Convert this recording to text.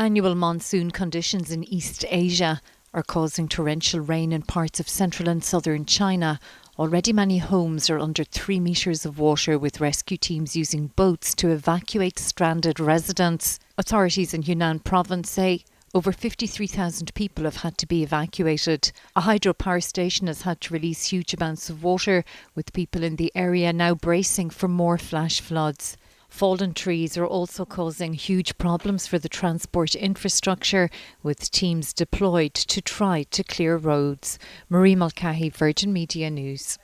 Annual monsoon conditions in East Asia are causing torrential rain in parts of central and southern China. Already many homes are under 3 metres of water, with rescue teams using boats to evacuate stranded residents. Authorities in Yunnan province say over 53,000 people have had to be evacuated. A hydropower station has had to release huge amounts of water, with people in the area now bracing for more flash floods. Fallen trees are also causing huge problems for the transport infrastructure, with teams deployed to try to clear roads. Marie Mulcahy, Virgin Media News.